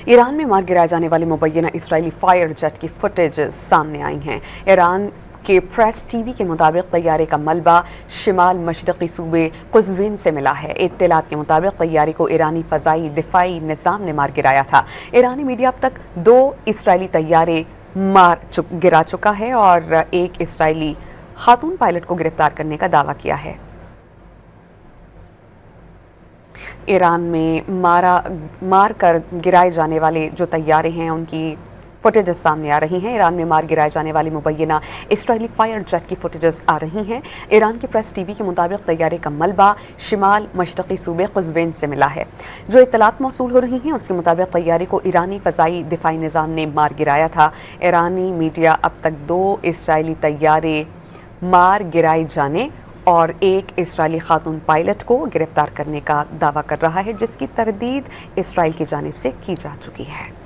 Iran में मार गिराए जाने वाली मुबैना इसराइली फायर जेट की फुटेज सामने आई हैं। ईरान के प्रेस टीवी के मुताबिक तैयारे का मलबा शिमाल मशरक़ी सूबे कुज़विन से मिला है। इत्तलात के मुताबिक तैयारे को ईरानी फ़ज़ाई दिफ़ाई निज़ाम ने मार गिराया था। ईरानी मीडिया अब तक 2 इसराइली तैयारे गिरा चुका है और एक इसराइली खातून पायलट को गिरफ्तार करने का दावा किया है। ईरान में मार कर गिराए जाने वाले जो तैयारे हैं उनकी फुटेजेस सामने आ रही हैं। ईरान में मार गिराए जाने वाली मुबैना इसराइली फायर जेट की फुटेजेस आ रही हैं। ईरान की प्रेस टीवी के मुताबिक तैयारे का मलबा शिमाल मशरक़ी सूबे कुज़विन से मिला है। जो इत्तलात मौसूल हो रही हैं उसके मुताबिक तैयारे को ईरानी फ़ज़ाई दिफ़ाई निज़ाम ने मार गिराया था। ईरानी मीडिया अब तक 2 इसराइली तैयारे मार गिराए जाने और एक इसराइली खातून पायलट को गिरफ्तार करने का दावा कर रहा है, जिसकी तरदीद इसराइल की जानिब से की जा चुकी है।